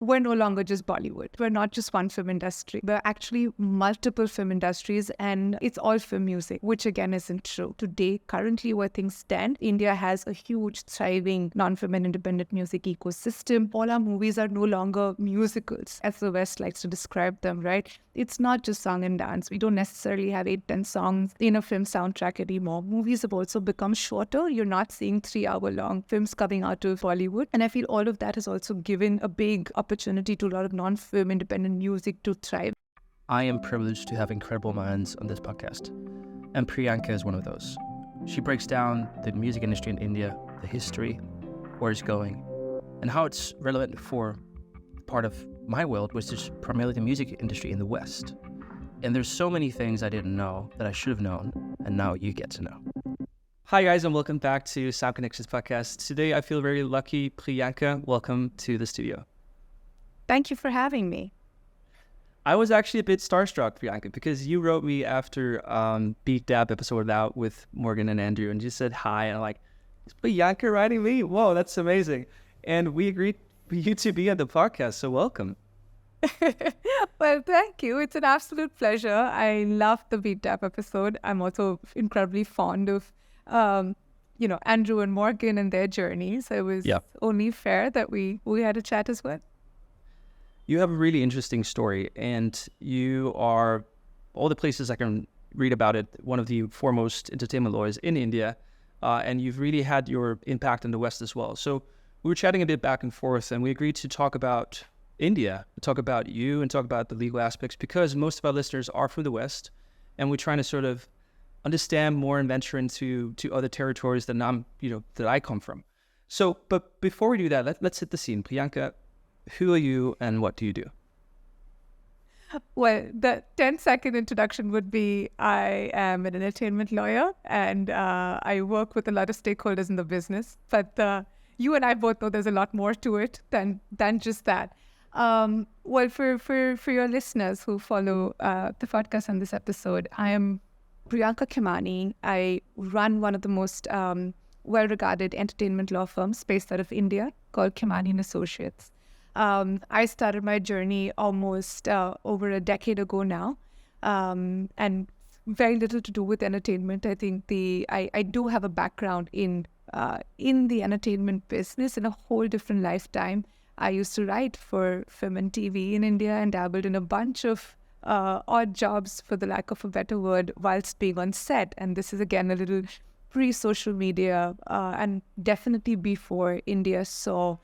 we're no longer just Bollywood. We're not just one film industry. We're actually multiple film industries, and it's all film music, which again isn't true. Today, currently where things stand, India has a huge, thriving non-film and independent music ecosystem. All our movies are no longer musicals, as the West likes to describe them, right? It's not just song and dance. We don't necessarily have 8-10 songs in a film soundtrack anymore. Movies have also become shorter. You're not seeing 3-hour-long films coming out of Bollywood. And I feel all of that has also given a big opportunity to a lot of non-film independent music to thrive. I am privileged to have incredible minds on this podcast, and Priyanka is one of those. She breaks down the music industry in India, the history, where it's going, and how it's relevant for part of my world, which is primarily the music industry in the West. And there's so many things I didn't know that I should have known, and now you get to know. Hi guys, and welcome back to Sound Connections podcast. Today I feel very lucky. Priyanka, welcome to the studio. Thank you for having me. I was actually a bit starstruck, Priyanka, because you wrote me after Beat Dab episode out with Morgan and Andrew, and you said hi, and I'm like, is Priyanka writing me? Whoa, that's amazing. And we agreed for you to be on the podcast, so welcome. Well, thank you. It's an absolute pleasure. I love the Beat Dab episode. I'm also incredibly fond of, Andrew and Morgan and their journey. So it was only fair that we had a chat as well. You have a really interesting story, and you are, all the places I can read about it, one of the foremost entertainment lawyers in India, and you've really had your impact in the West as well. So we were chatting a bit back and forth, and we agreed to talk about India, talk about you, and talk about the legal aspects, because most of our listeners are from the West, and we're trying to sort of understand more and venture into other territories that that I come from. So, but before we do that, let's hit the scene. Priyanka, who are you and what do you do? Well, the 10-second introduction would be I am an entertainment lawyer, and I work with a lot of stakeholders in the business. But you and I both know there's a lot more to it than just that. Well, for your listeners who follow the podcast on this episode, I am Priyanka Khimani. I run one of the most well-regarded entertainment law firms based out of India called Khimani & Associates. I started my journey almost over a decade ago now, and very little to do with entertainment. I think I do have a background in the entertainment business in a whole different lifetime. I used to write for film and TV in India and dabbled in a bunch of odd jobs, for the lack of a better word, whilst being on set. And this is again a little pre-social media, and definitely before India saw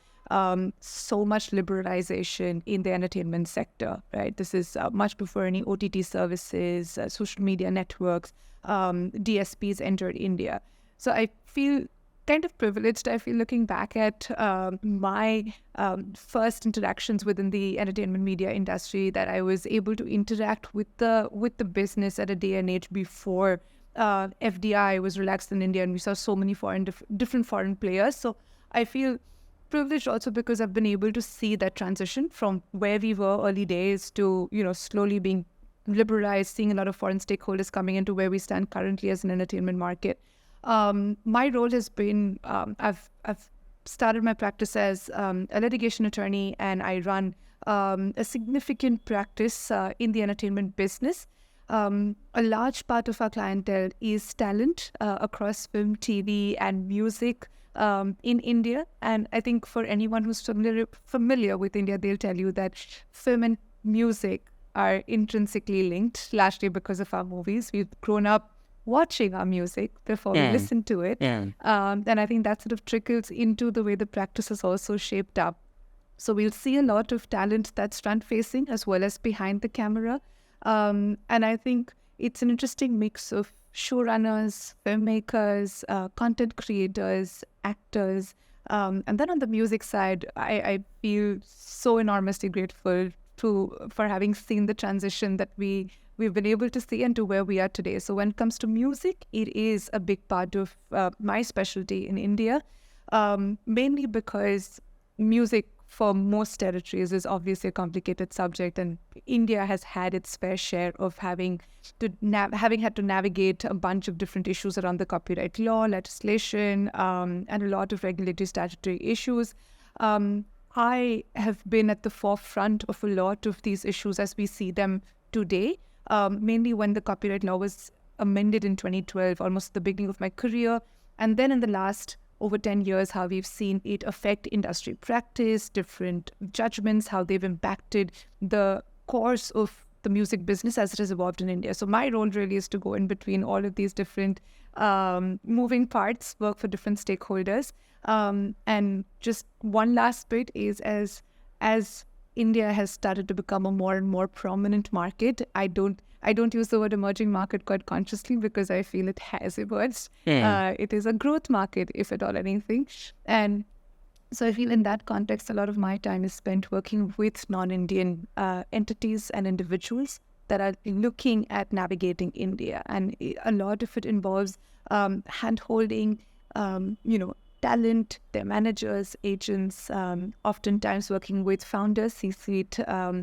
so much liberalization in the entertainment sector, right? This is much before any OTT services, social media networks, DSPs entered India. So I feel kind of privileged, I feel, looking back at my first interactions within the entertainment media industry, that I was able to interact with the business at a day and age before FDI was relaxed in India, and we saw so many different foreign players. So I feel privileged also because I've been able to see that transition from where we were early days to, slowly being liberalized, seeing a lot of foreign stakeholders coming into where we stand currently as an entertainment market. My role has been, I've started my practice as a litigation attorney, and I run a significant practice in the entertainment business. A large part of our clientele is talent across film, TV, and music in India. And I think for anyone who's familiar with India, they'll tell you that film and music are intrinsically linked, largely because of our movies. We've grown up watching our music before we listen to it. And I think that sort of trickles into the way the practice is also shaped up. So we'll see a lot of talent that's front-facing as well as behind the camera. And I think it's an interesting mix of showrunners, filmmakers, content creators, actors. And then on the music side, I feel so enormously grateful for having seen the transition that we've been able to see and to where we are today. So when it comes to music, it is a big part of my specialty in India, mainly because music for most territories is obviously a complicated subject, and India has had its fair share of having had to navigate a bunch of different issues around the copyright law, legislation, and a lot of regulatory statutory issues. I have been at the forefront of a lot of these issues as we see them today, mainly when the copyright law was amended in 2012, almost the beginning of my career. And then in the last over 10 years, how we've seen it affect industry practice, different judgments, how they've impacted the course of the music business as it has evolved in India. So my role really is to go in between all of these different moving parts, work for different stakeholders. And just one last bit is as India has started to become a more and more prominent market, I don't use the word emerging market quite consciously because I feel it has emerged. It is a growth market, if at all anything. And so I feel in that context, a lot of my time is spent working with non-Indian entities and individuals that are looking at navigating India. And a lot of it involves hand-holding, talent, their managers, agents, oftentimes working with founders, C-suite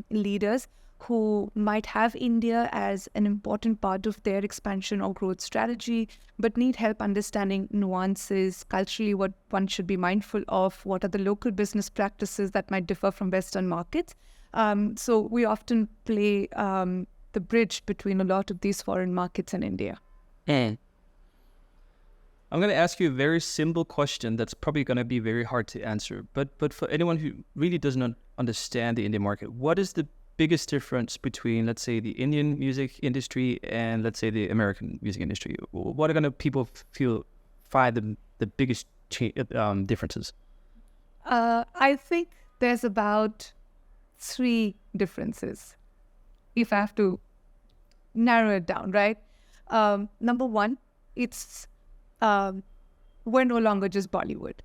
leaders who might have India as an important part of their expansion or growth strategy, but need help understanding nuances, culturally what one should be mindful of, what are the local business practices that might differ from Western markets. So we often play the bridge between a lot of these foreign markets and India. I'm going to ask you a very simple question that's probably going to be very hard to answer. But for anyone who really does not understand the Indian market, what is the biggest difference between, let's say, the Indian music industry and, let's say, the American music industry? What are going to people find the biggest differences? I think there's about 3 differences, if I have to narrow it down, right? Number one, it's we're no longer just Bollywood.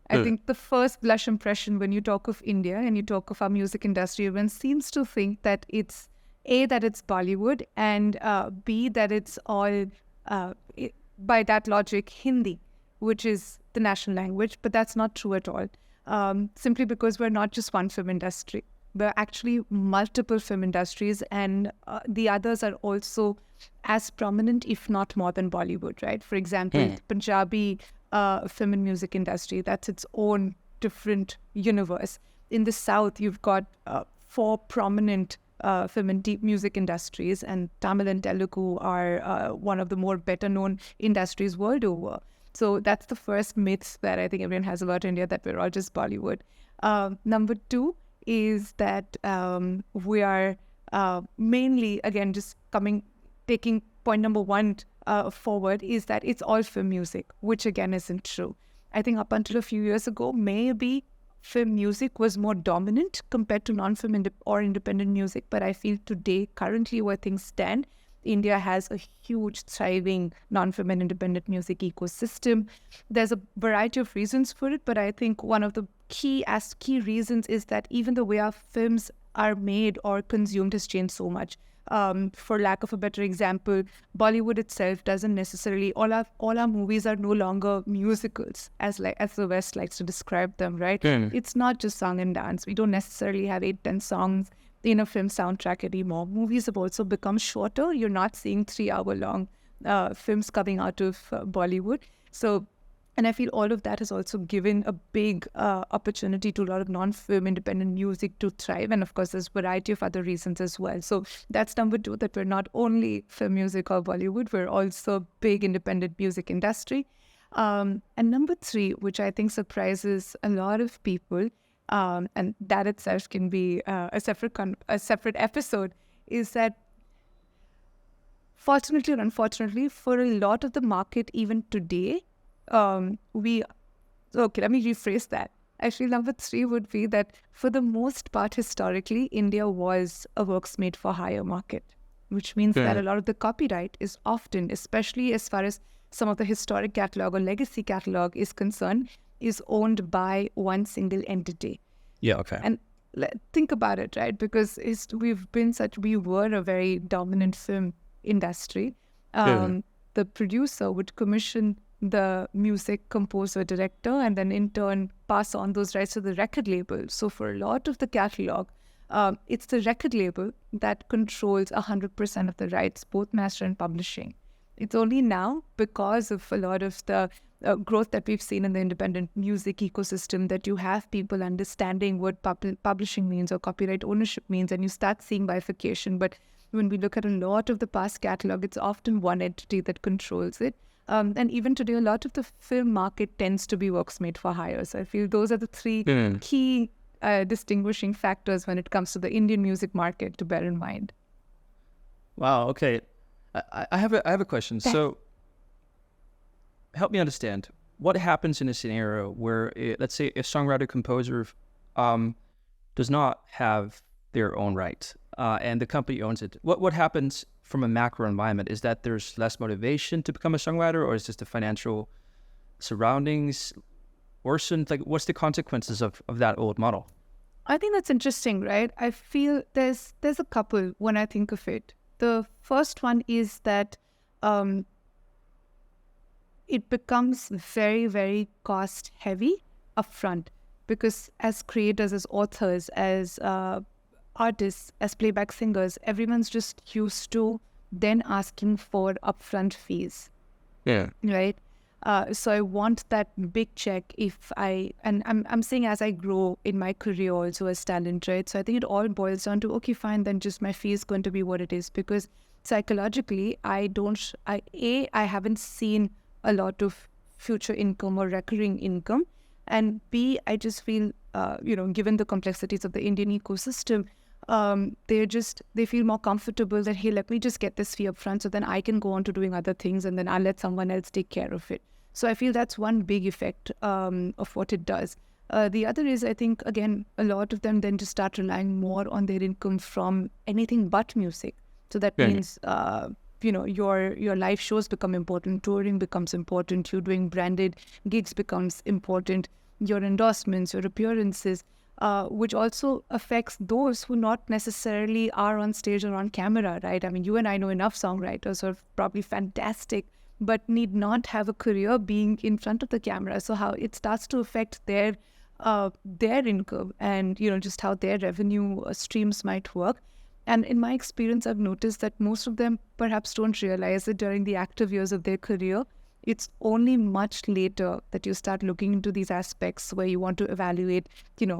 I think the first blush impression when you talk of India and you talk of our music industry, everyone seems to think that it's A, that it's Bollywood, and B, that it's all, by that logic, Hindi, which is the national language. But that's not true at all, simply because we're not just one film industry. We're actually multiple film industries, and the others are also as prominent, if not more than Bollywood, right? For example, the Punjabi film and music industry, that's its own different universe. In the South, you've got 4 prominent film and deep music industries, and Tamil and Telugu are one of the more better known industries world over. So that's the first myth that I think everyone has about India, that we're all just Bollywood. Number 2 is that we are mainly, again, just taking point number 1 forward, is that it's all film music, which again isn't true. I think up until a few years ago, maybe film music was more dominant compared to non-film or independent music. But I feel today, currently where things stand, India has a huge thriving non-film and independent music ecosystem. There's a variety of reasons for it, but I think one of the key reasons is that even the way our films are made or consumed has changed so much. For lack of a better example, Bollywood itself doesn't necessarily, all our movies are no longer musicals as the West likes to describe them, right? It's not just song and dance. We don't necessarily have 8-10 songs in a film soundtrack anymore. Movies have also become shorter. You're not seeing 3-hour long films coming out of Bollywood. So, and I feel all of that has also given a big opportunity to a lot of non-film independent music to thrive. And of course, there's a variety of other reasons as well. So that's number 2, that we're not only film music or Bollywood, we're also a big independent music industry. And number 3, which I think surprises a lot of people, and that itself can be a separate episode, is that fortunately or unfortunately, for a lot of the market even today, let me rephrase that. I feel number 3 would be that for the most part, historically, India was a works made for hire market, which means that a lot of the copyright is often, especially as far as some of the historic catalog or legacy catalog is concerned, is owned by one single entity. Yeah, okay. And think about it, right? Because we were a very dominant film industry. The producer would commission the music composer, director, and then in turn pass on those rights to the record label. So for a lot of the catalog, it's the record label that controls 100% of the rights, both master and publishing. It's only now, because of a lot of the growth that we've seen in the independent music ecosystem, that you have people understanding what publishing means or copyright ownership means, and you start seeing bifurcation. But when we look at a lot of the past catalog, it's often one entity that controls it. And even today, a lot of the film market tends to be works made for hire. So I feel those are the three key distinguishing factors when it comes to the Indian music market to bear in mind. Wow. Okay. I have a question. So help me understand what happens in a scenario where, let's say, a songwriter composer does not have their own right, and the company owns it. What happens from a macro environment? Is that there's less motivation to become a songwriter, or is just the financial surroundings worsened? Like, what's the consequences of that old model? I think that's interesting, right? I feel there's a couple when I think of it. The first one is that it becomes very, very cost heavy upfront, because as creators, as authors, as artists, as playback singers, everyone's just used to then asking for upfront fees. Yeah. Right. So I want that big check and I'm saying as I grow in my career also as talent, right? So I think it all boils down to, okay, fine, then just my fee is going to be what it is, because psychologically I haven't seen a lot of future income or recurring income, and B, I just feel given the complexities of the Indian ecosystem, they feel more comfortable that, hey, let me just get this fee up front so then I can go on to doing other things, and then I'll let someone else take care of it. So I feel that's one big effect of what it does. The other is, I think, again, a lot of them then just start relying more on their income from anything but music. So that means your live shows become important, touring becomes important, you doing branded gigs becomes important, your endorsements, your appearances, which also affects those who not necessarily are on stage or on camera, right? I mean, you and I know enough songwriters who are probably fantastic, but need not have a career being in front of the camera. So how it starts to affect their income and, just how their revenue streams might work. And in my experience, I've noticed that most of them perhaps don't realize it during the active years of their career. It's only much later that you start looking into these aspects where you want to evaluate,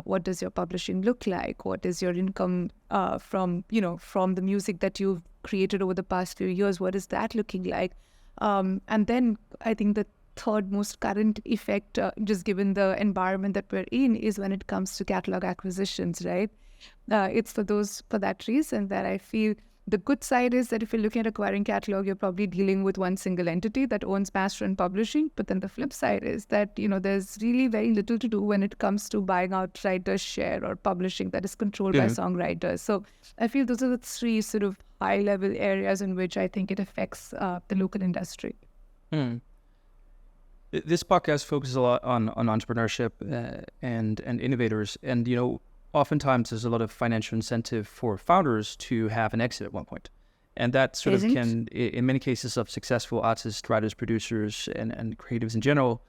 what does your publishing look like? What is your income from the music that you've created over the past few years? What is that looking like? And then I think the third most current effect, just given the environment that we're in, is when it comes to catalog acquisitions, right? It's for that reason that I feel the good side is that if you're looking at acquiring catalog, you're probably dealing with one single entity that owns master and publishing. But then the flip side is that, there's really very little to do when it comes to buying out writers' share or publishing that is controlled by songwriters. So I feel those are the three sort of high-level areas in which I think it affects the local industry. This podcast focuses a lot on entrepreneurship and innovators. And, oftentimes there's a lot of financial incentive for founders to have an exit at one point. And that sort of can, in many cases of successful artists, writers, producers, and creatives in general,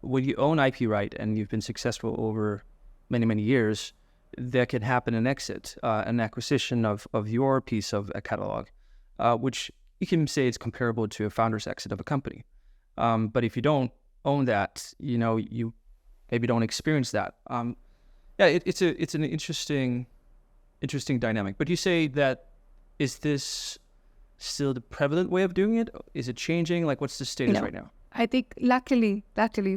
when you own IP right and you've been successful over many, many years, there can happen an exit, an acquisition of your piece of a catalog, which you can say is comparable to a founder's exit of a company. But if you don't own that, you maybe don't experience that. It's an interesting dynamic. But you say that, is this still the prevalent way of doing it? Is it changing? Like, what's the status right now? I think luckily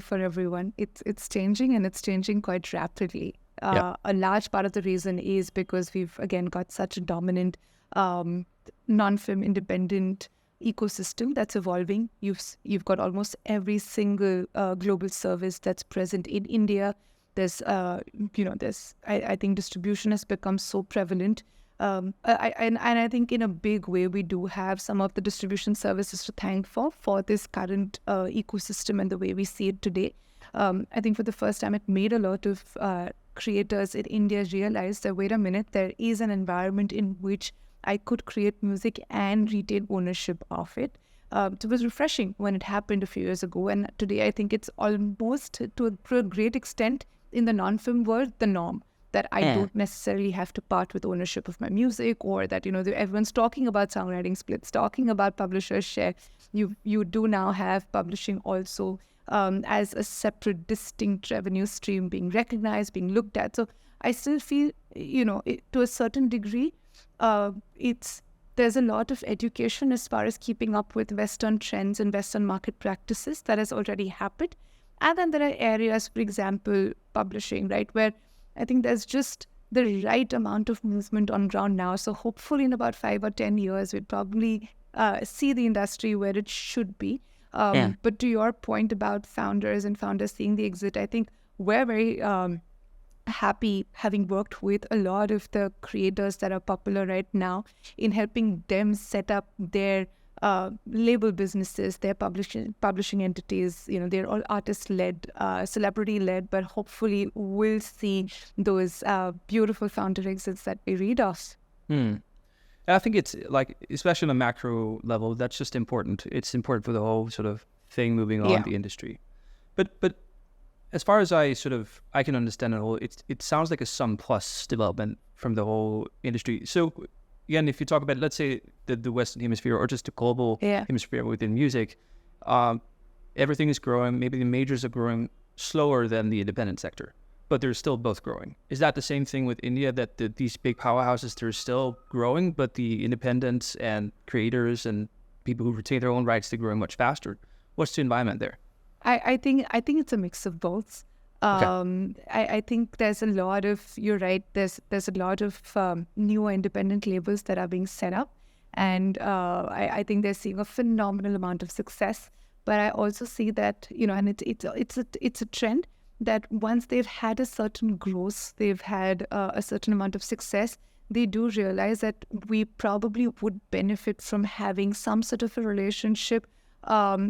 for everyone, it's changing, and it's changing quite rapidly. A large part of the reason is because we've again got such a dominant non-film independent ecosystem that's evolving. You've got almost every single global service that's present in India. I think distribution has become so prevalent. I think in a big way, we do have some of the distribution services to thank for this current ecosystem and the way we see it today. I think for the first time, it made a lot of creators in India realize that, wait a minute, there is an environment in which I could create music and retain ownership of it. It was refreshing when it happened a few years ago. And today, I think it's almost to a great extent in the non-film world, the norm. that I don't necessarily have to part with ownership of my music, or that, everyone's talking about songwriting splits, talking about publishers share. You do now have publishing also as a separate, distinct revenue stream being recognized, being looked at. So I still feel, to a certain degree, there's a lot of education as far as keeping up with Western trends and Western market practices that has already happened. And then there are areas, for example, publishing, right, where I think there's just the right amount of movement on ground now. So hopefully in about 5 or 10 years, we'd probably see the industry where it should be. But to your point about founders seeing the exit, I think we're very happy having worked with a lot of the creators that are popular right now in helping them set up their label businesses, their publishing entities. They're all artist-led, celebrity-led, but hopefully we'll see those beautiful founder exits that we read of. I think it's like, especially on a macro level, that's just important. It's important for the whole sort of thing moving on the industry. But as far as I can understand it sounds like a sum plus development from the whole industry. So again, if you talk about, let's say, the Western hemisphere or just the global hemisphere within music, everything is growing. Maybe the majors are growing slower than the independent sector, but they're still both growing. Is that the same thing with India, that these big powerhouses, they're still growing, but the independents and creators and people who retain their own rights, they're growing much faster? What's the environment there? I think it's a mix of both. I think there's a lot of, you're right, there's a lot of newer independent labels that are being set up, and I think they're seeing a phenomenal amount of success. But I also see that, and it's a trend that once they've had a certain growth, they've had a certain amount of success, they do realize that we probably would benefit from having some sort of a relationship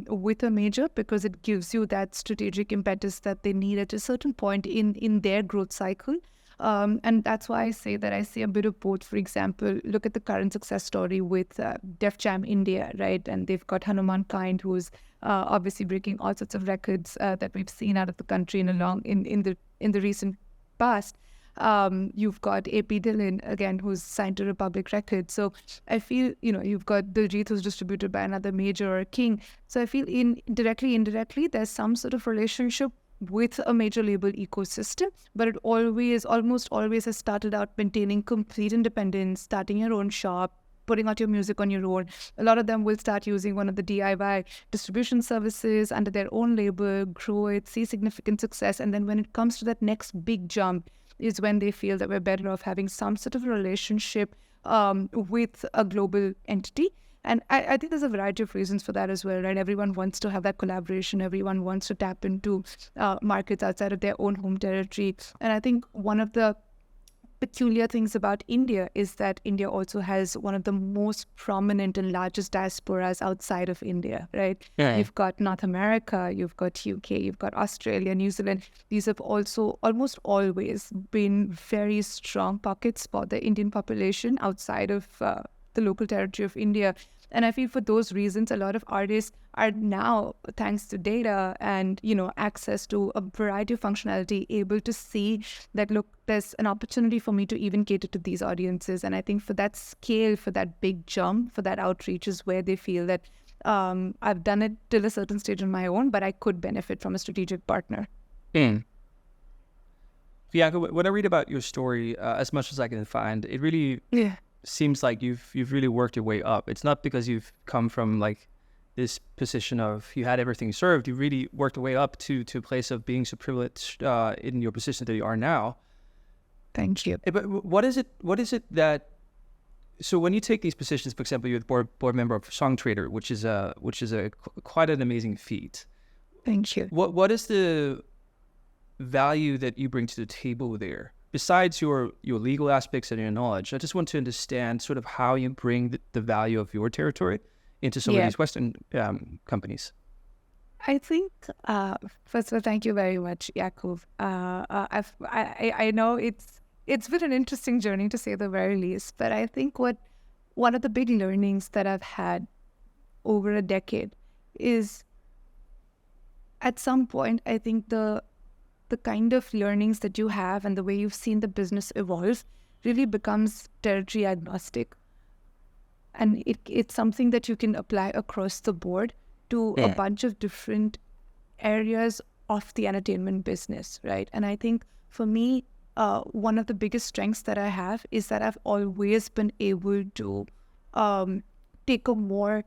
with a major, because it gives you that strategic impetus that they need at a certain point in their growth cycle. And that's why I say that I see a bit of both. For example, look at the current success story with Def Jam India, right? And they've got Hanuman Kind, who's obviously breaking all sorts of records that we've seen out of the country in the recent past. You've got AP Dillon again, who's signed to Republic Records. So I feel, you've got Diljit, who's distributed by another major or king. So I feel indirectly, there's some sort of relationship with a major label ecosystem, but it almost always has started out maintaining complete independence, starting your own shop, putting out your music on your own. A lot of them will start using one of the DIY distribution services under their own label, grow it, see significant success. And then when it comes to that next big jump is when they feel that we're better off having some sort of a relationship with a global entity. And I think there's a variety of reasons for that as well, right? Everyone wants to have that collaboration. Everyone wants to tap into markets outside of their own home territory. And I think one of the peculiar things about India is that India also has one of the most prominent and largest diasporas outside of India, right? Yeah. You've got North America, you've got UK, you've got Australia, New Zealand. These have also almost always been very strong pockets for the Indian population outside of the local territory of India. And I feel for those reasons, a lot of artists are now, thanks to data and, access to a variety of functionality, able to see that, look, there's an opportunity for me to even cater to these audiences. And I think for that scale, for that big jump, for that outreach is where they feel that I've done it till a certain stage on my own, but I could benefit from a strategic partner. Priyanka, when I read about your story, as much as I can find, it really seems like you've really worked your way up. It's not because you've come from like this position of you had everything served. You really worked your way up to a place of being so privileged in your position that you are now. Thank you. But what is it that, so when you take these positions, for example, you're the board member of Songtradr, which is quite an amazing feat. Thank you. What is the value that you bring to the table there? Besides your legal aspects and your knowledge, I just want to understand sort of how you bring the value of your territory into some of these Western companies. I think, first of all, thank you very much, Yakub. I know it's been an interesting journey, to say the very least, but I think one of the big learnings that I've had over a decade is, at some point, I think the the kind of learnings that you have and the way you've seen the business evolve really becomes territory agnostic. And it's something that you can apply across the board to a bunch of different areas of the entertainment business, right? And I think for me, one of the biggest strengths that I have is that I've always been able to take a more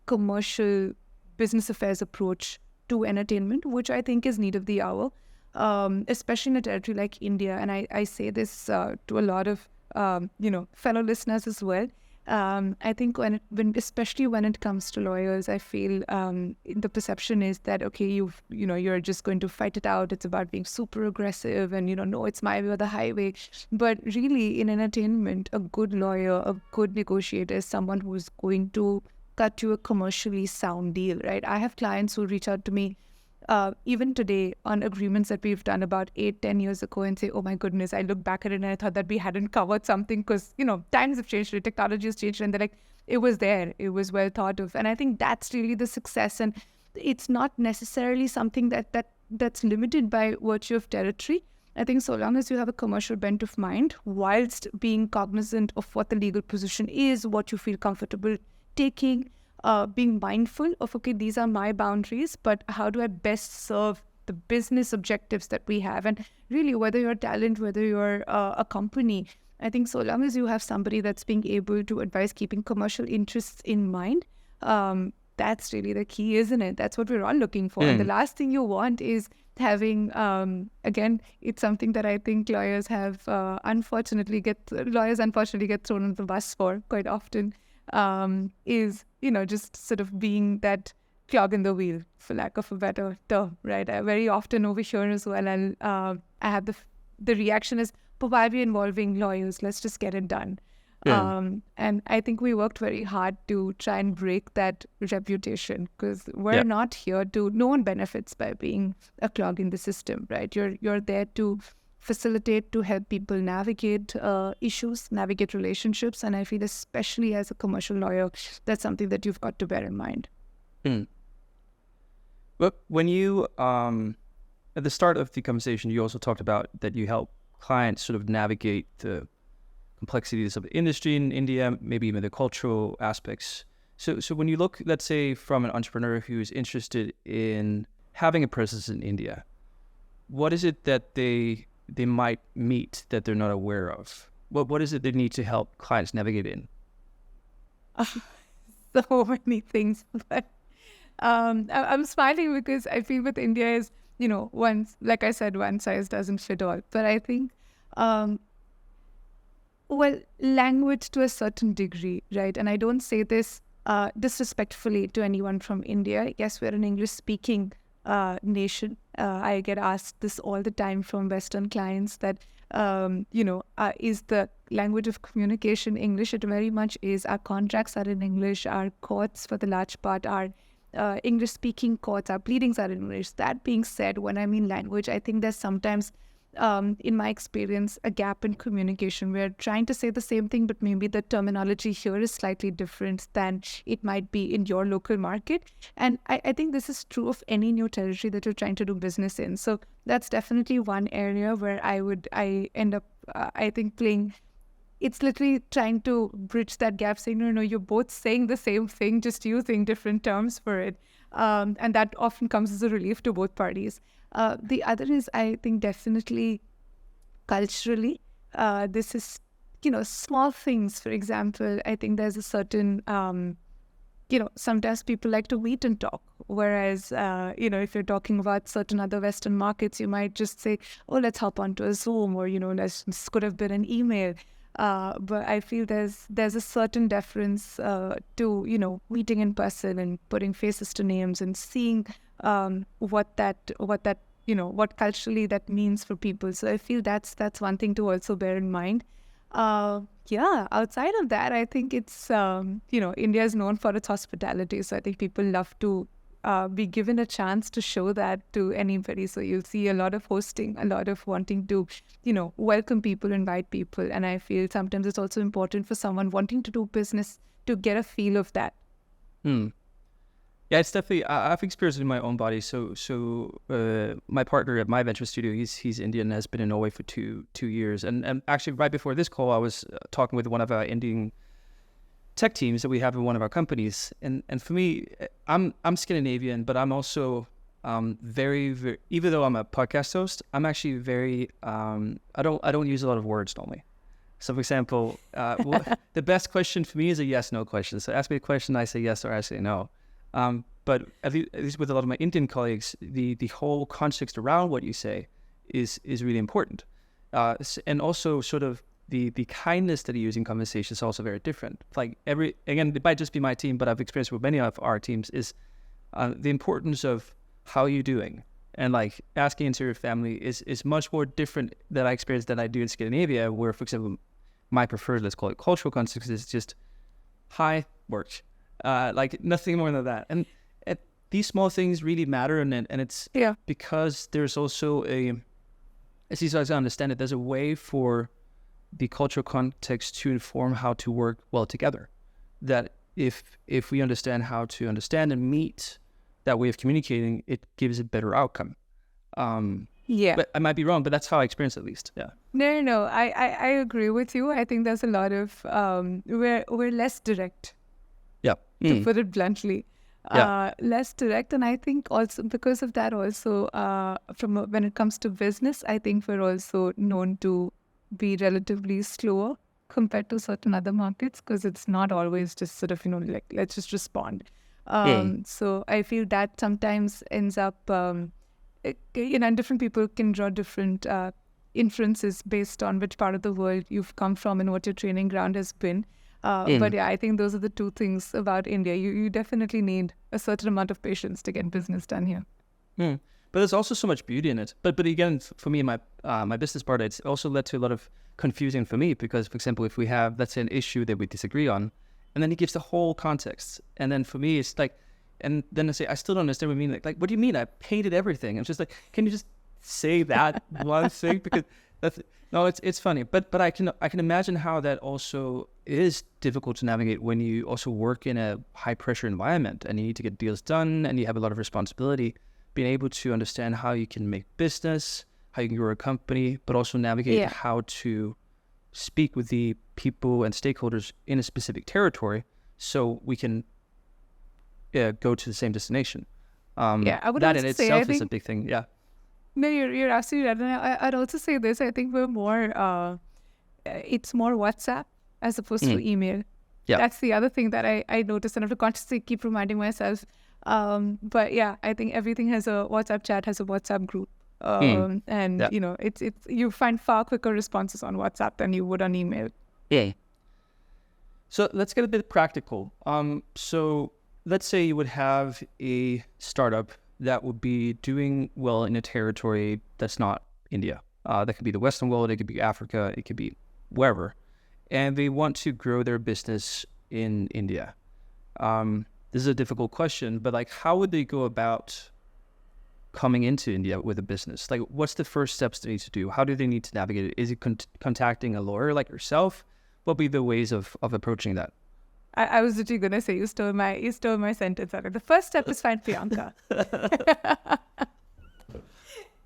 commercial business affairs approach to entertainment, which I think is need of the hour, especially in a territory like India. And I say this to a lot of fellow listeners as well. I think especially when it comes to lawyers, I feel the perception is that, okay, you're just going to fight it out. It's about being super aggressive and, no, it's my way or the highway. But really in entertainment, a good lawyer, a good negotiator is someone who's going to cut you a commercially sound deal, right? I have clients who reach out to me even today on agreements that we've done about 8-10 years ago and say, oh my goodness, I look back at it and I thought that we hadn't covered something because, times have changed, the technology has changed, and they're like, it was there, it was well thought of. And I think that's really the success. And it's not necessarily something that's limited by virtue of territory. I think so long as you have a commercial bent of mind, whilst being cognizant of what the legal position is, what you feel comfortable taking, being mindful of, okay, these are my boundaries, but how do I best serve the business objectives that we have? And really, whether you're talent, whether you're a company, I think so long as you have somebody that's being able to advise keeping commercial interests in mind, that's really the key, isn't it? That's what we're all looking for. And the last thing you want is having, again, it's something that I think lawyers unfortunately get thrown on the bus for quite often, is, just sort of being that clog in the wheel, for lack of a better term, right? I very often over here as well, I have the reaction is, but why are we involving lawyers? Let's just get it done. And I think we worked very hard to try and break that reputation, because we're not here no one benefits by being a clog in the system, right? You're there to facilitate, to help people navigate issues, navigate relationships. And I feel especially as a commercial lawyer, that's something that you've got to bear in mind. But when you, at the start of the conversation, you also talked about that you help clients sort of navigate the complexities of the industry in India, maybe even the cultural aspects. So when you look, let's say, from an entrepreneur who's interested in having a presence in India, what is it that they might meet that they're not aware of? What is it they need to help clients navigate in? So many things. But I'm smiling because I feel with India is, like I said, one size doesn't fit all. But I think, language to a certain degree, right? And I don't say this disrespectfully to anyone from India. Yes, we're an English-speaking nation. I get asked this all the time from Western clients that, is the language of communication English? It very much is. Our contracts are in English. Our courts, for the large part, are English-speaking courts. Our pleadings are in English. That being said, when I mean language, I think there's sometimes, in my experience, a gap in communication. We're trying to say the same thing, but maybe the terminology here is slightly different than it might be in your local market. And I think this is true of any new territory that you're trying to do business in. So that's definitely one area where I end up, I think, playing. It's literally trying to bridge that gap, saying, no, you're both saying the same thing, just using different terms for it. And that often comes as a relief to both parties. The other is, I think, definitely culturally, this is, small things. For example, I think there's a certain, sometimes people like to meet and talk. Whereas, if you're talking about certain other Western markets, you might just say, oh, let's hop onto a Zoom, or, this could have been an email. But I feel there's a certain deference to, meeting in person and putting faces to names and seeing what culturally that means for people. So I feel that's one thing to also bear in mind. Outside of that, I think it's, India is known for its hospitality. So I think people love to be given a chance to show that to anybody. So you'll see a lot of hosting, a lot of wanting to, welcome people, invite people. And I feel sometimes it's also important for someone wanting to do business to get a feel of that. Yeah, it's definitely. I've experienced it in my own body. My partner at my venture studio, he's Indian, has been in Norway for two years, and actually right before this call, I was talking with one of our Indian tech teams that we have in one of our companies, and for me, I'm Scandinavian, but I'm also very, very, even though I'm a podcast host, I'm actually very I don't use a lot of words normally. So, for example, the best question for me is a yes/no question. So, ask me a question, I say yes or I say no. But at least with a lot of my Indian colleagues, the whole context around what you say is really important, and also sort of the kindness that you use in conversation is also very different. Like again, it might just be my team, but I've experienced with many of our teams is the importance of how are you doing, and like asking into your family is much more different that I experienced than I do in Scandinavia, where, for example, my preferred, let's call it cultural context, is just hi, work. Like nothing more than that. And these small things really matter, and it's because there's also as you guys understand it, there's a way for the cultural context to inform how to work well together. That if we understand how to understand and meet that way of communicating, it gives a better outcome. But I might be wrong, but that's how I experience it, at least. Yeah. No. I agree with you. I think there's a lot of we're less direct. Yeah. To put it bluntly, less direct, and I think also because of that, also when it comes to business, I think we're also known to be relatively slower compared to certain other markets, because it's not always just sort of like let's just respond. So I feel that sometimes ends up, and different people can draw different inferences based on which part of the world you've come from and what your training ground has been. But yeah, I think those are the two things about India. You definitely need a certain amount of patience to get business done here. But there's also so much beauty in it. But again, for me and my business partner, it's also led to a lot of confusion for me, because, for example, if we have, let's say, an issue that we disagree on, and then he gives the whole context, and then for me it's like, and then I say, I still don't understand what you mean. Like what do you mean? I painted everything. I'm just like, can you just say that one thing? Because it's funny, but I can imagine how that also is difficult to navigate when you also work in a high pressure environment and you need to get deals done and you have a lot of responsibility. Being able to understand how you can make business, how you can grow a company, but also navigate how to speak with the people and stakeholders in a specific territory, so we can go to the same destination. I would that also in say, itself is a big thing. Yeah. No, you're absolutely right. And I'd also say this. I think we're more, it's more WhatsApp as opposed to email. Yeah. That's the other thing that I noticed, and I have to consciously keep reminding myself. But yeah, I think everything has a WhatsApp chat, has a WhatsApp group. It's you find far quicker responses on WhatsApp than you would on email. Yeah. So let's get a bit practical. So let's say you would have a startup that would be doing well in a territory that's not India. That could be the Western world, it could be Africa, it could be wherever. And they want to grow their business in India. This is a difficult question, but like, how would they go about coming into India with a business? Like, what's the first steps they need to do? How do they need to navigate it? Is it contacting a lawyer like yourself? What would be the ways of approaching that? I was literally gonna say you stole my sentence out of it. The first step is find Priyanka.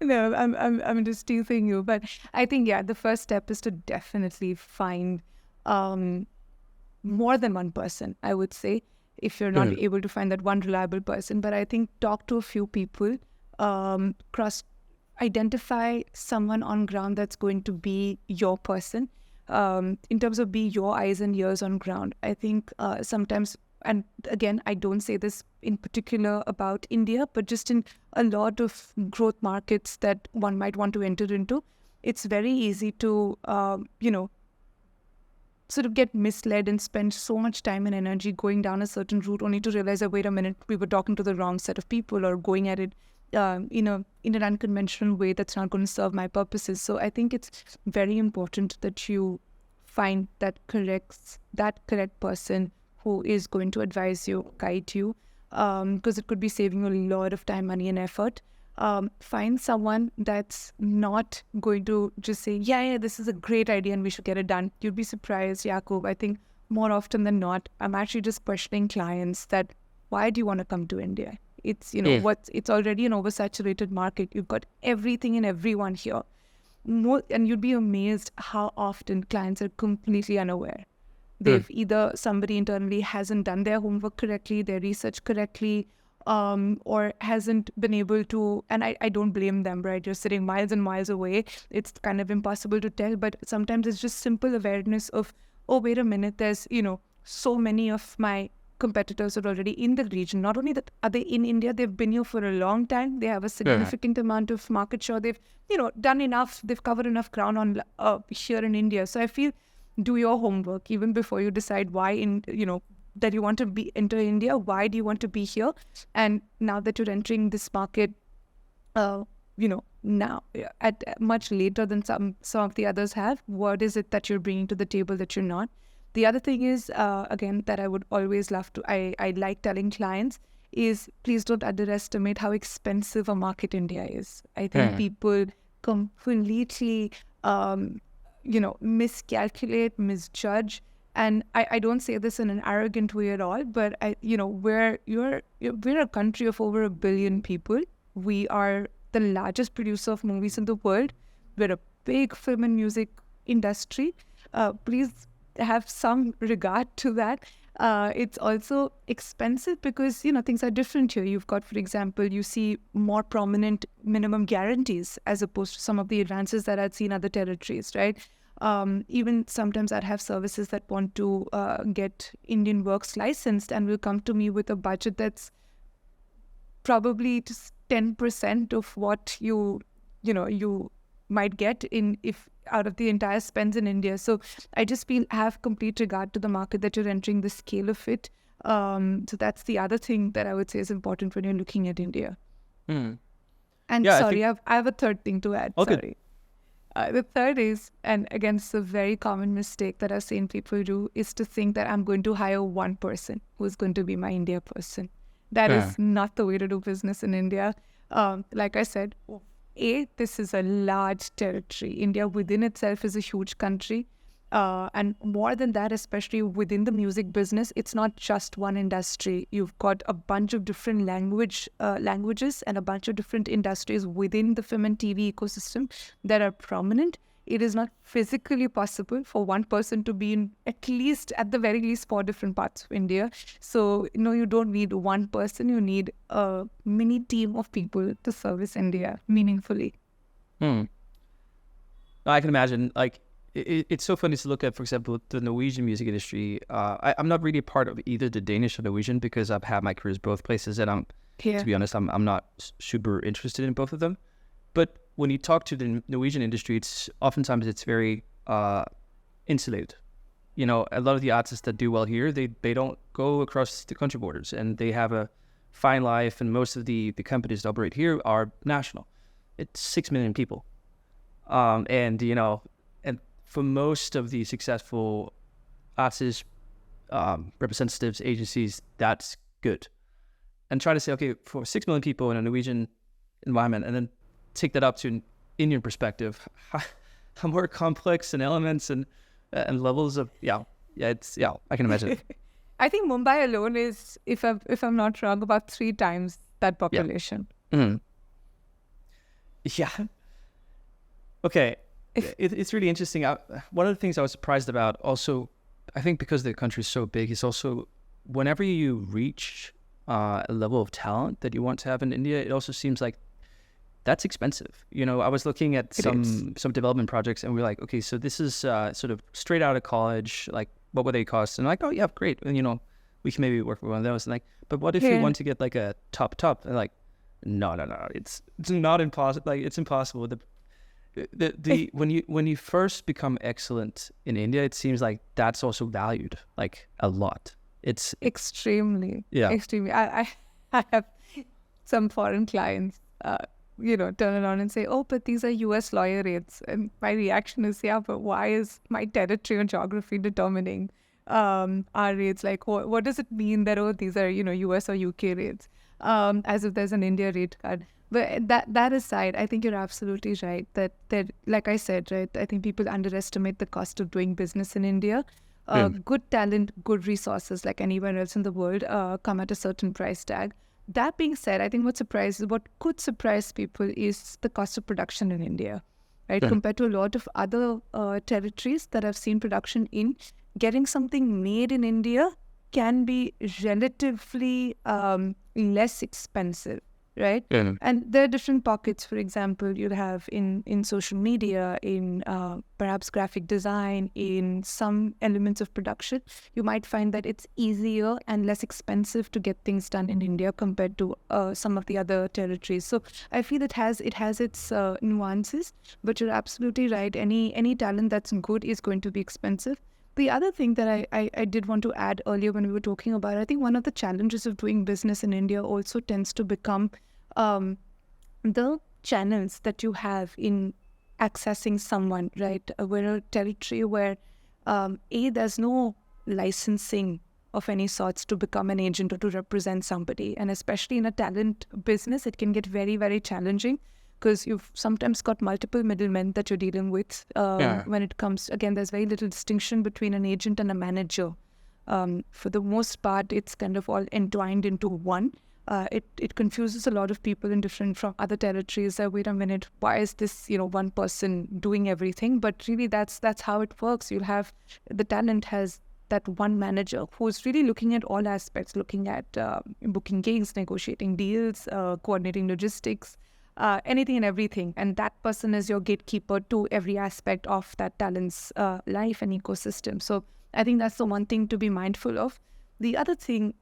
No, I'm just teasing you, but I think the first step is to definitely find more than one person, I would say, if you're not able to find that one reliable person. But I think talk to a few people, identify someone on ground that's going to be your person. In terms of be your eyes and ears on ground. I think sometimes, and again, I don't say this in particular about India, but just in a lot of growth markets that one might want to enter into, it's very easy to, sort of get misled and spend so much time and energy going down a certain route only to realize that, wait a minute, we were talking to the wrong set of people or going at it in an unconventional way that's not going to serve my purposes. So I think it's very important that you find that correct person who is going to advise you, guide you, because it could be saving you a lot of time, money, and effort. Find someone that's not going to just say, yeah, this is a great idea and we should get it done. You'd be surprised, Jakob. I think more often than not, I'm actually just questioning clients that why do you want to come to India? It's, Mm. it's already an oversaturated market. You've got everything and everyone here. And you'd be amazed how often clients are completely unaware. Mm. They've either somebody internally hasn't done their homework correctly, their research correctly, or hasn't been able to, and I don't blame them, right? You're sitting miles and miles away. It's kind of impossible to tell, but sometimes it's just simple awareness of, oh, wait a minute, there's, so many of my competitors are already in the region. Not only that, are they in India, they've been here for a long time. They have a significant amount of market share. They've, done enough, they've covered enough ground on here in India. So I feel, do your homework even before you decide that you want to enter India. Why do you want to be here? And now that you're entering this market, now at much later than some of the others have, what is it that you're bringing to the table that you're not? The other thing is, again, that I would always love to, I like telling clients is, please don't underestimate how expensive a market India is. I think people completely, miscalculate, misjudge. And I don't say this in an arrogant way at all, but we're a country of over 1 billion people. We are the largest producer of movies in the world. We're a big film and music industry. Please have some regard to that. It's also expensive because, things are different here. You've got, for example, you see more prominent minimum guarantees as opposed to some of the advances that I'd seen in other territories, right? Even sometimes I'd have services that want to get Indian works licensed and will come to me with a budget that's probably just 10% of what you might get if out of the entire spends in India. So I just feel have complete regard to the market that you're entering, the scale of it. So that's the other thing that I would say is important when you're looking at India. Mm. And Yeah, sorry, I have a third thing to add. Okay. Sorry. The third is, and again, it's a very common mistake that I've seen people do, is to think that I'm going to hire one person who's going to be my India person. That is not the way to do business in India. Like I said, this is a large territory. India within itself is a huge country. And more than that, especially within the music business, it's not just one industry. You've got a bunch of different languages and a bunch of different industries within the film and TV ecosystem that are prominent. It is not physically possible for one person to be in at the very least 4 different parts of India. So, you don't need one person. You need a mini team of people to service India meaningfully. I can imagine, it's so funny to look at, for example, the Norwegian music industry. I'm not really a part of either the Danish or Norwegian because I've had my careers both places, and to be honest, I'm not super interested in both of them. But when you talk to the Norwegian industry, oftentimes it's very insulated. A lot of the artists that do well here, they don't go across the country borders, and they have a fine life. And most of the companies that operate here are national. It's 6 million people, and for most of the successful artists, representatives, agencies, that's good. And try to say, okay, for 6 million people in a Norwegian environment, and then take that up to an Indian perspective, how more complex and elements and levels of I can imagine. I think Mumbai alone is, if I'm not wrong, about 3 times that population. Yeah. Mm-hmm. Yeah. Okay. It's really interesting. One of the things I was surprised about also, I think because the country is so big, is also whenever you reach a level of talent that you want to have in India, it also seems like that's expensive. I was looking at some development projects, and we're like, okay, so this is sort of straight out of college, like what would they cost? And like, oh yeah, great. And we can maybe work with one of those. And like, but what if you want to get like a top? And like, no, it's not impossible. Like, it's impossible. When you first become excellent in India, it seems like that's also valued like a lot. It's extremely. I have some foreign clients, turn around and say, oh, but these are US lawyer rates. And my reaction is, yeah, but why is my territory and geography determining our rates? Like, what does it mean that, oh, these are, US or UK rates? As if there's an India rate card. But that aside, I think you're absolutely right that like I said, right, I think people underestimate the cost of doing business in India. Good talent, good resources, like anywhere else in the world, come at a certain price tag. That being said, I think what could surprise people is the cost of production in India, right? Yeah. Compared to a lot of other territories that I've seen production in, getting something made in India can be relatively less expensive, right? Yeah. And there are different pockets. For example, you'll have in social media, in perhaps graphic design, in some elements of production, you might find that it's easier and less expensive to get things done in India compared to some of the other territories. So I feel it has its nuances, but you're absolutely right. Any talent that's good is going to be expensive. The other thing that I did want to add earlier when we were talking about, I think one of the challenges of doing business in India also tends to become the channels that you have in accessing someone, right? We're a territory where, there's no licensing of any sorts to become an agent or to represent somebody. And especially in a talent business, it can get very, very challenging because you've sometimes got multiple middlemen that you're dealing with. When it comes, again, there's very little distinction between an agent and a manager. For the most part, it's kind of all entwined into one. It confuses a lot of people from other territories. Wait a minute, why is this one person doing everything? But really, that's how it works. You'll have the talent has that one manager who's really looking at all aspects, looking at booking gigs, negotiating deals, coordinating logistics, anything and everything. And that person is your gatekeeper to every aspect of that talent's life and ecosystem. So I think that's the one thing to be mindful of. The other thing,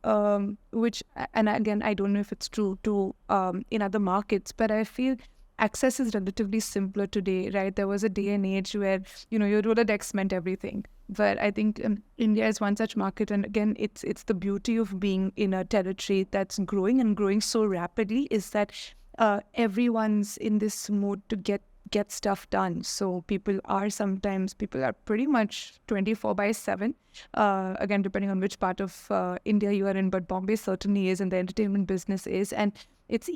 which, and again, I don't know if it's true to in other markets, but I feel access is relatively simpler today, right? There was a day and age where, your Rolodex meant everything. But I think India is one such market. And again, it's the beauty of being in a territory that's growing and growing so rapidly is that everyone's in this mood to get stuff done. So people are pretty much 24/7. Again, depending on which part of India you are in, but Bombay certainly is, and the entertainment business is. And it's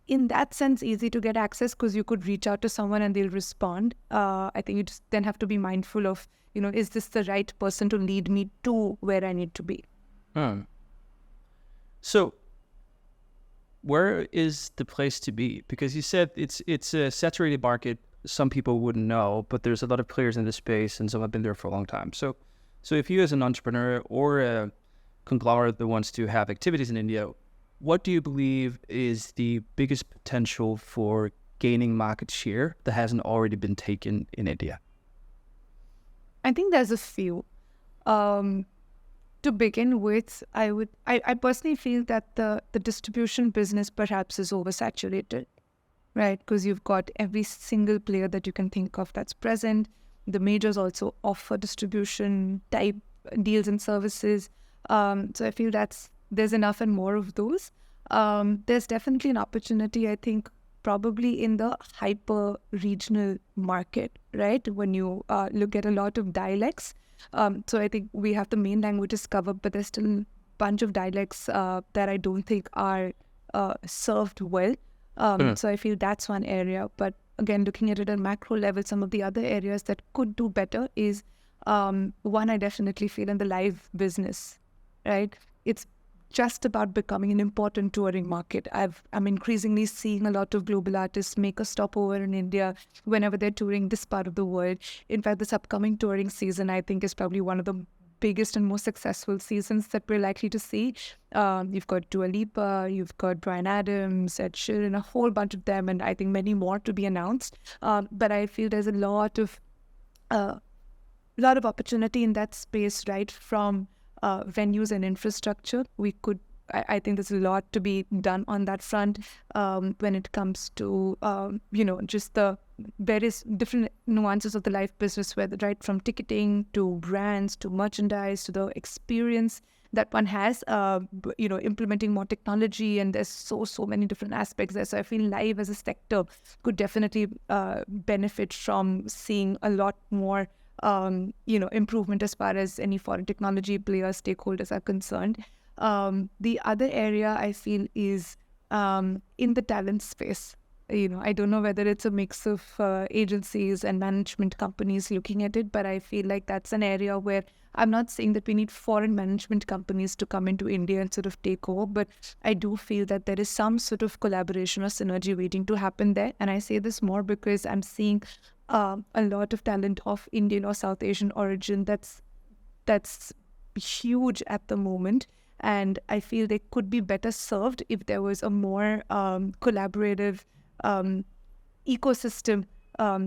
in that sense easy to get access because you could reach out to someone and they'll respond. I think you just then have to be mindful of, is this the right person to lead me to where I need to be? So where is the place to be? Because you said it's a saturated market. Some people wouldn't know, but there's a lot of players in this space, and some have been there for a long time. So if you as an entrepreneur or a conglomerate that wants to have activities in India, what do you believe is the biggest potential for gaining market share that hasn't already been taken in India? I think there's a few. To begin with, I personally feel that the distribution business perhaps is oversaturated, right? Because you've got every single player that you can think of that's present. The majors also offer distribution type deals and services. So I feel there's enough and more of those. There's definitely an opportunity, I think, probably in the hyper regional market, right? When you look at a lot of dialects. So I think we have the main languages covered, but there's still a bunch of dialects that I don't think are served well. So I feel that's one area. But again, looking at it at a macro level, some of the other areas that could do better is one I definitely feel in the live business, right? It's just about becoming an important touring market. I'm increasingly seeing a lot of global artists make a stopover in India whenever they're touring this part of the world. In fact, this upcoming touring season, I think, is probably one of the biggest and most successful seasons that we're likely to see. You've got Dua Lipa, you've got Bryan Adams, Ed Sheeran, a whole bunch of them, and I think many more to be announced. But I feel there's a lot of opportunity in that space, right? From venues and infrastructure. I think there's a lot to be done on that front when it comes to, just the various different nuances of the live business, right from ticketing to brands to merchandise to the experience that one has, implementing more technology, and there's so many different aspects there. So I feel live as a sector could definitely benefit from seeing a lot more improvement as far as any foreign technology players, stakeholders are concerned. The other area I feel is in the talent space, I don't know whether it's a mix of agencies and management companies looking at it, but I feel like that's an area where I'm not saying that we need foreign management companies to come into India and sort of take over, but I do feel that there is some sort of collaboration or synergy waiting to happen there. And I say this more because I'm seeing a lot of talent of Indian or South Asian origin that's huge at the moment. And I feel they could be better served if there was a more collaborative ecosystem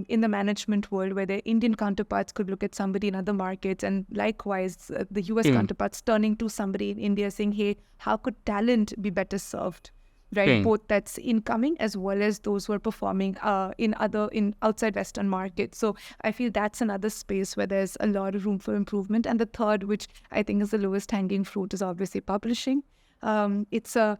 in the management world, where their Indian counterparts could look at somebody in other markets, and likewise the US counterparts turning to somebody in India saying, hey, how could talent be better served? Right, both that's incoming as well as those who are performing in outside Western markets. So I feel that's another space where there's a lot of room for improvement. And the third, which I think is the lowest hanging fruit, is obviously publishing. It's a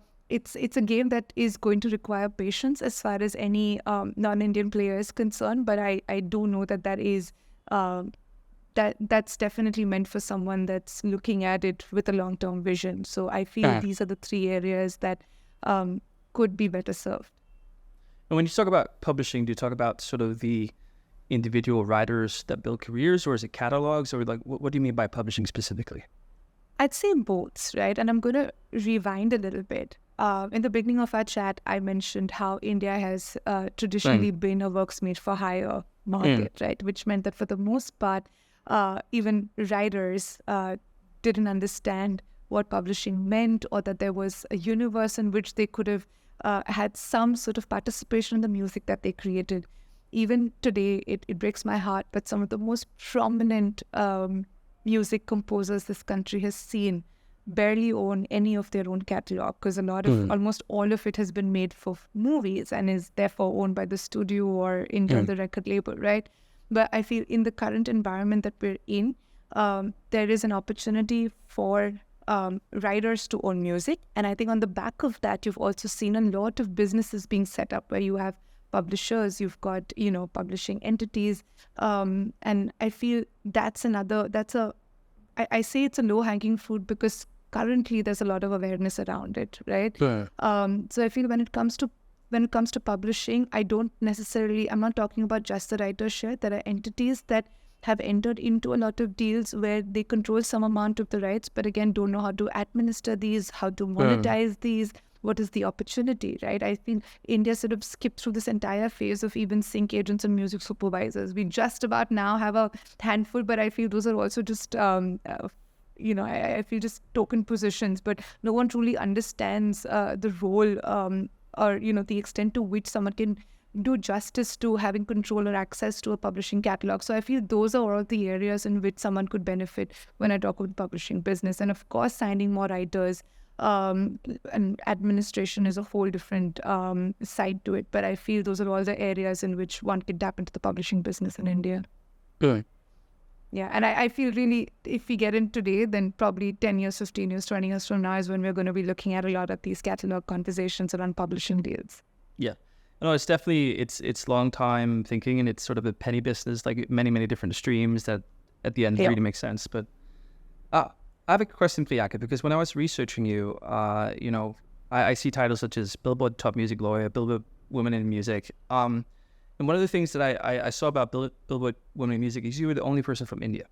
game that is going to require patience as far as any non-Indian player is concerned. But I do know that is that's definitely meant for someone that's looking at it with a long-term vision. So I feel these are the three areas that could be better served. And when you talk about publishing, do you talk about sort of the individual writers that build careers, or is it catalogs, or like what do you mean by publishing specifically? I'd say both, right? And I'm going to rewind a little bit. In the beginning of our chat, I mentioned how India has traditionally been a works made for hire market, right? Which meant that for the most part, even writers didn't understand what publishing meant, or that there was a universe in which they could have had some sort of participation in the music that they created. Even today, it breaks my heart, but some of the most prominent music composers this country has seen barely own any of their own catalog, because a lot of almost all of it has been made for movies and is therefore owned by the studio or into the record label, right? But I feel in the current environment that we're in, there is an opportunity for writers to own music. And I think on the back of that, you've also seen a lot of businesses being set up where you have publishers, you've got, publishing entities. And I feel I say it's a low hanging fruit because currently there's a lot of awareness around it, right? So I feel when it comes to publishing, I'm not talking about just the writer's share. There are entities that have entered into a lot of deals where they control some amount of the rights, but again, don't know how to administer these, how to monetize these, what is the opportunity, right? I think India sort of skipped through this entire phase of even sync agents and music supervisors. We just about now have a handful, but I feel those are also just, I feel just token positions, but no one truly understands the role or the extent to which someone can do justice to having control or access to a publishing catalog. So I feel those are all the areas in which someone could benefit when I talk about publishing business. And of course, signing more writers and administration is a whole different side to it. But I feel those are all the areas in which one can tap into the publishing business in India. Good. Yeah, and I feel really, if we get in today, then probably 10 years, 15 years, 20 years from now is when we're going to be looking at a lot of these catalog conversations around publishing deals. Yeah. No, it's definitely, it's long time thinking, and it's sort of a penny business, like many, many different streams that at the end really makes sense. But I have a question for Priyanka, because when I was researching you, I see titles such as Billboard Top Music Lawyer, Billboard Women in Music. And one of the things that I saw about Billboard Women in Music is you were the only person from India,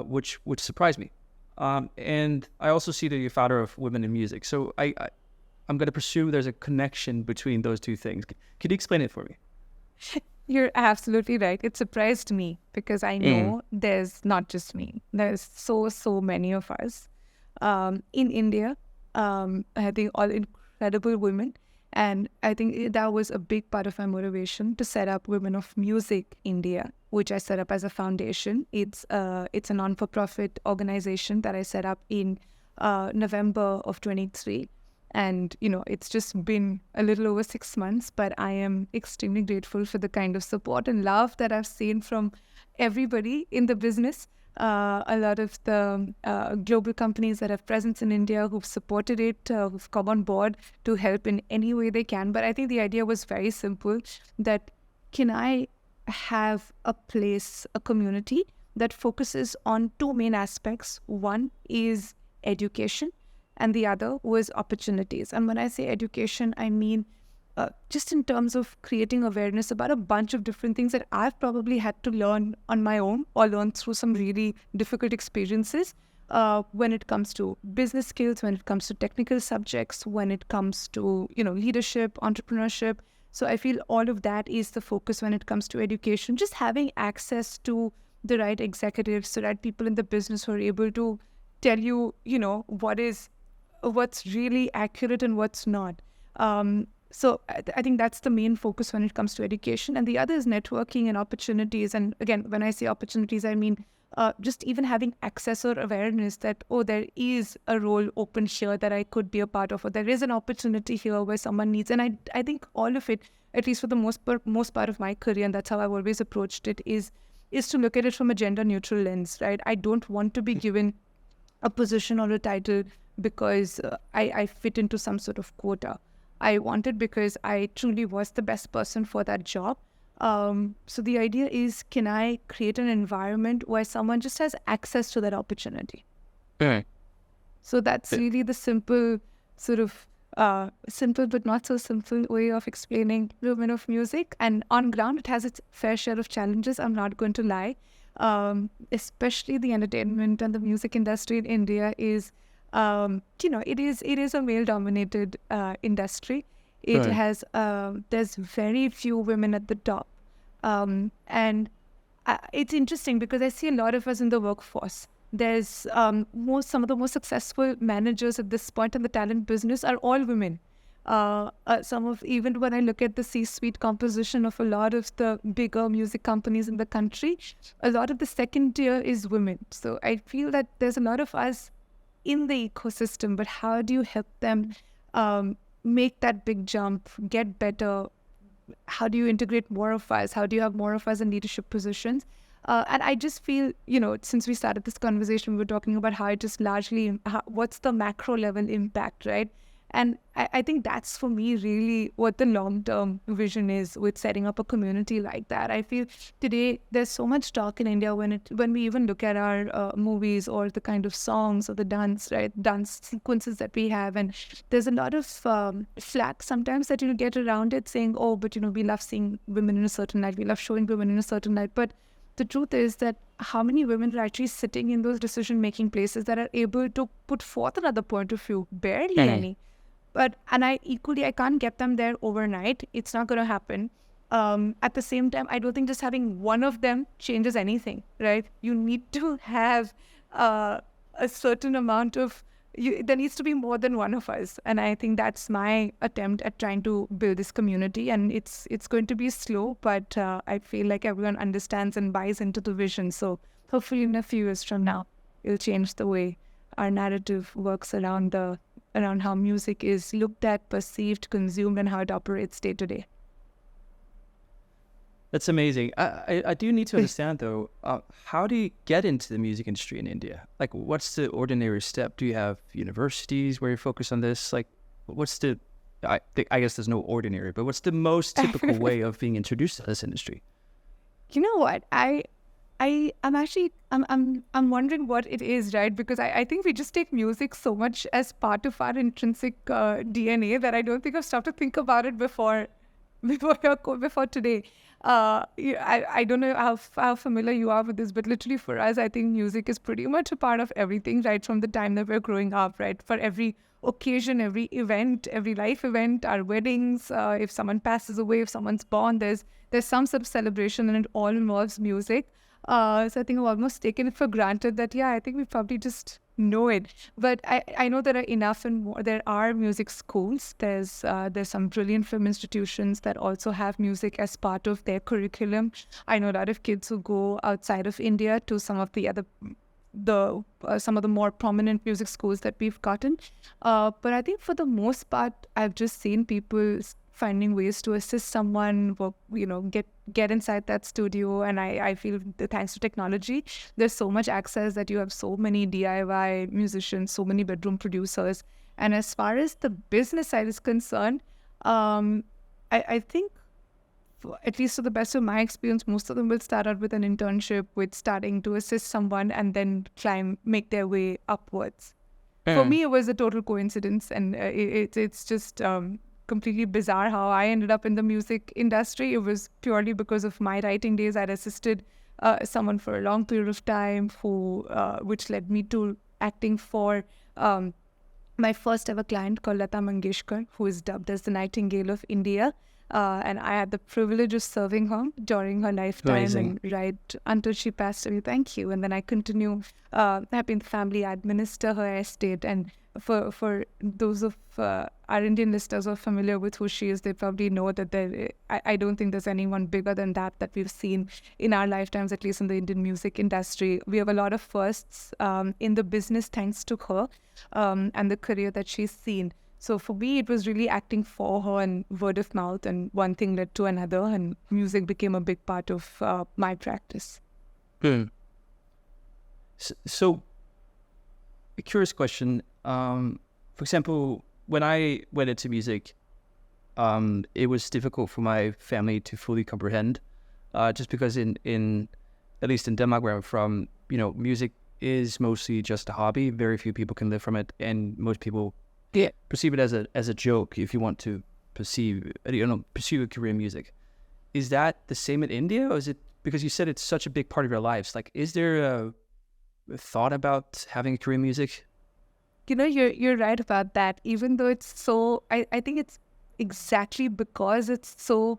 which surprised me. And I also see that you're founder of Women in Music. So I'm going to presume there's a connection between those two things. Could you explain it for me? You're absolutely right. It surprised me because I know there's not just me. There's so many of us in India. I think all incredible women. And I think that was a big part of my motivation to set up Women of Music India, which I set up as a foundation. It's a non-for-profit organization that I set up in November of 23. And, it's just been a little over 6 months, but I am extremely grateful for the kind of support and love that I've seen from everybody in the business. A lot of the global companies that have presence in India who've supported it, who've come on board to help in any way they can. But I think the idea was very simple, that can I have a place, a community that focuses on two main aspects. One is education, and the other was opportunities. And when I say education, I mean just in terms of creating awareness about a bunch of different things that I've probably had to learn on my own or learn through some really difficult experiences, when it comes to business skills, when it comes to technical subjects, when it comes to, leadership, entrepreneurship. So I feel all of that is the focus when it comes to education, just having access to the right executives, the right people in the business who are able to tell you, what's really accurate and what's not. So I think that's the main focus when it comes to education. And the other is networking and opportunities. And again, when I say opportunities, I mean just even having access or awareness that, oh, there is a role open here that I could be a part of, or there is an opportunity here where someone needs. And I think all of it, at least for the most part of my career, and that's how I've always approached it, is to look at it from a gender neutral lens, right? I don't want to be given a position or a title because I fit into some sort of quota. I want it because I truly was the best person for that job. So the idea is, can I create an environment where someone just has access to that opportunity? Okay. So that's really the simple but not so simple way of explaining women of music. And on ground, it has its fair share of challenges. I'm not going to lie. Especially the entertainment and the music industry in India is, it is a male-dominated industry. It Right. has there's very few women at the top, and it's interesting because I see a lot of us in the workforce. There's some of the most successful managers at this point in the talent business are all women. Even when I look at the C-suite composition of a lot of the bigger music companies in the country, a lot of the second tier is women. So I feel that there's a lot of us in the ecosystem, but how do you help them make that big jump, get better? How do you integrate more of us? How do you have more of us in leadership positions? And I just feel, since we started this conversation, we were talking about how it just largely, what's the macro level impact, right? And I think that's, for me, really what the long-term vision is with setting up a community like that. I feel today there's so much talk in India when we even look at our movies or the kind of songs or the dance sequences that we have. And there's a lot of flack sometimes that you'll get around it saying, oh, but, we love seeing women in a certain light. We love showing women in a certain light. But the truth is that how many women are actually sitting in those decision-making places that are able to put forth another point of view? Barely any. And I can't get them there overnight. It's not going to happen. At the same time, I don't think just having one of them changes anything, right? You need to have a certain amount of, there needs to be more than one of us. And I think that's my attempt at trying to build this community. And it's going to be slow, but I feel like everyone understands and buys into the vision. So hopefully in a few years from now, it'll change the way our narrative works around how music is looked at, perceived, consumed, and how it operates day to day. That's amazing. I do need to understand, though, how do you get into the music industry in India? Like, what's the ordinary step? Do you have universities where you focus on this? Like, I guess there's no ordinary, but what's the most typical way of being introduced to this industry? You know what? I'm wondering what it is, right? Because I think we just take music so much as part of our intrinsic DNA that I don't think I've stopped to think about it before today. I don't know how familiar you are with this, but literally for us, I think music is pretty much a part of everything, right? From the time that we're growing up, right? For every occasion, every event, every life event, our weddings, if someone passes away, if someone's born, there's some sort of celebration and it all involves music. So I think I've almost taken it for granted that, I think we probably just know it. But I know there are enough and more. There are music schools. There's some brilliant film institutions that also have music as part of their curriculum. I know a lot of kids who go outside of India to some of the other some of the more prominent music schools that we've gotten. But I think for the most part, I've just seen people finding ways to assist someone, get inside that studio. And I feel that thanks to technology, there's so much access that you have so many DIY musicians, so many bedroom producers. And as far as the business side is concerned, I think, at least to the best of my experience, most of them will start out with an internship, with starting to assist someone and then make their way upwards. For me, it was a total coincidence. And it's just, completely bizarre how I ended up in the music industry. It was purely because of my writing days. I'd assisted someone for a long period of time, which led me to acting for my first ever client called Lata Mangeshkar, who is dubbed as the Nightingale of India. And I had the privilege of serving her during her lifetime. Amazing. And right until she passed away. Thank you. And then I continue helping the family administer her estate. And for those of our Indian listeners who are familiar with who she is, they probably know that I don't think there's anyone bigger than that we've seen in our lifetimes, at least in the Indian music industry. We have a lot of firsts in the business thanks to her and the career that she's seen. So for me, it was really acting for her and word of mouth, and one thing led to another, and music became a big part of my practice. Hmm. So, a curious question. For example, when I went into music, it was difficult for my family to fully comprehend, just because in at least in Denmark where I'm from, music is mostly just a hobby. Very few people can live from it, and most people perceive it as a joke. If you want to pursue a career in music, is that the same in India, or is it because you said it's such a big part of your lives? Like, is there a thought about having a career in music? You're right about that. Even though it's so, I think it's exactly because it's so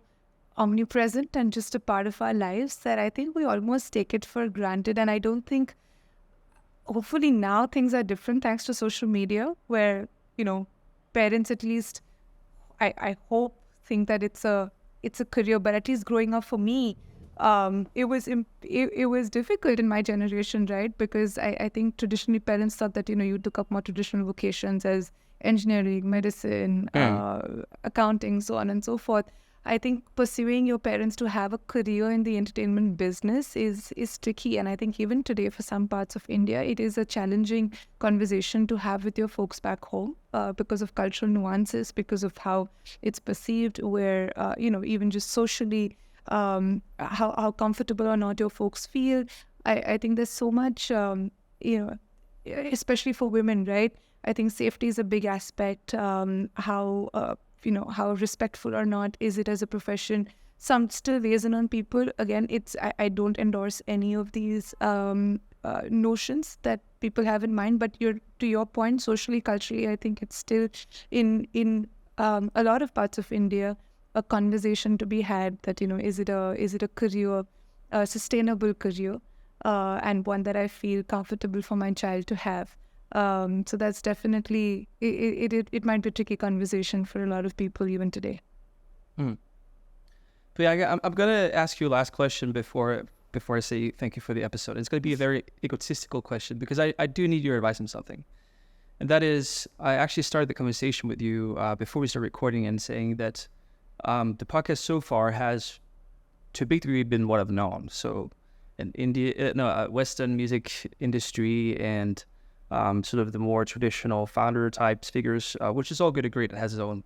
omnipresent and just a part of our lives that I think we almost take it for granted. And I don't think, hopefully now things are different thanks to social media, where parents at least, I hope, think that it's a career. But at least growing up for me, it was difficult in my generation, right? Because I think traditionally parents thought that you took up more traditional vocations as engineering, medicine, accounting, so on and so forth. I think pursuing your parents to have a career in the entertainment business is tricky. And I think even today, for some parts of India, it is a challenging conversation to have with your folks back home because of cultural nuances, because of how it's perceived, where, even just socially, how comfortable or not your folks feel. I think there's so much, especially for women, right? I think safety is a big aspect. How respectful or not is it as a profession? Some still weighs in on people. Again, I don't endorse any of these notions that people have in mind. But to your point, socially, culturally, I think it's still in a lot of parts of India a conversation to be had that is it a career, a sustainable career, and one that I feel comfortable for my child to have. So that's definitely, it might be a tricky conversation for a lot of people even today. But yeah, I'm going to ask you a last question before I say thank you for the episode. It's going to be a very egotistical question because I do need your advice on something. And that is, I actually started the conversation with you before we started recording and saying that the podcast so far has to a big degree been what I've known. So in Western music industry and sort of the more traditional founder types figures, which is all good and great. It has its own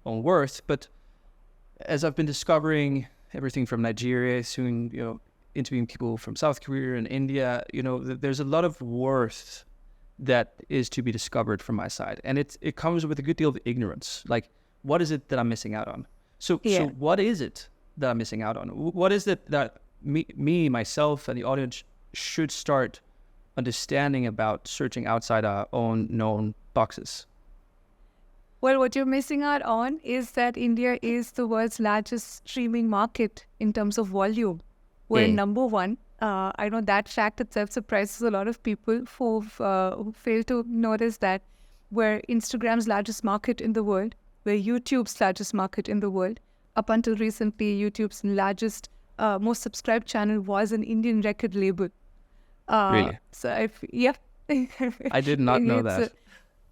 worth. But as I've been discovering everything from Nigeria, soon, interviewing people from South Korea and India, there's a lot of worth that is to be discovered from my side. And it comes with a good deal of ignorance. Like, what is it that I'm missing out on? So what is it that I'm missing out on? What is it that me, myself, and the audience should start understanding about searching outside our own known boxes? Well, what you're missing out on is that India is the world's largest streaming market in terms of volume. We're number one. I know that fact itself surprises a lot of people who fail to notice that we're Instagram's largest market in the world. We're YouTube's largest market in the world. Up until recently, YouTube's largest, most subscribed channel was an Indian record label. Really? So I did not know that.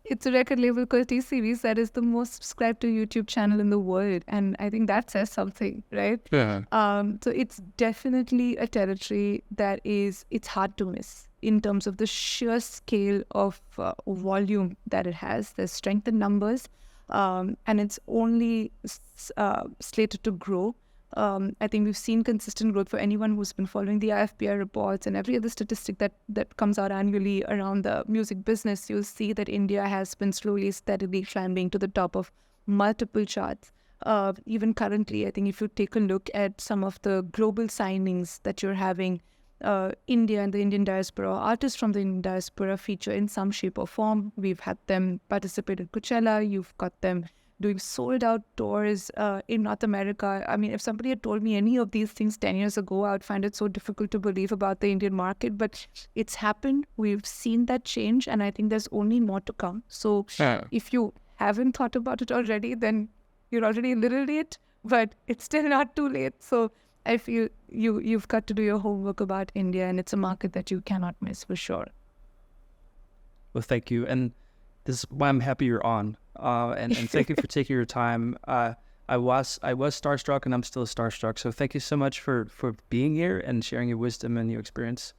It's a record label called T-Series that is the most subscribed to YouTube channel in the world. And I think that says something, right? Yeah. So it's definitely a territory that it's hard to miss in terms of the sheer scale of volume that it has. There's strength in numbers, and it's only slated to grow. I think we've seen consistent growth for anyone who's been following the IFPI reports and every other statistic that comes out annually around the music business. You'll see that India has been slowly, steadily climbing to the top of multiple charts. Even currently, I think if you take a look at some of the global signings that you're having, India and the Indian diaspora, artists from the Indian diaspora feature in some shape or form. We've had them participate in Coachella. You've got them doing sold out tours in North America. I mean, if somebody had told me any of these things 10 years ago, I would find it so difficult to believe about the Indian market, but it's happened. We've seen that change, and I think there's only more to come. So if you haven't thought about it already, then you're already a little late, but it's still not too late. So I feel you've got to do your homework about India, and it's a market that you cannot miss for sure. Well, thank you. And this is why I'm happy you're on. And thank you for taking your time. I was starstruck, and I'm still starstruck. So thank you so much for being here and sharing your wisdom and your experience.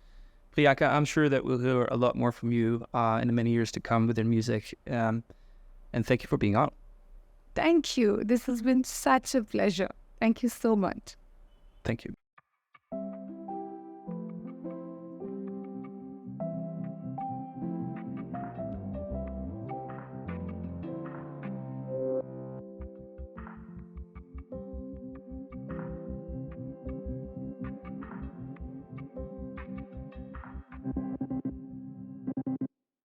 Priyanka, I'm sure that we'll hear a lot more from you in the many years to come with your music. And thank you for being on. Thank you. This has been such a pleasure. Thank you so much. Thank you.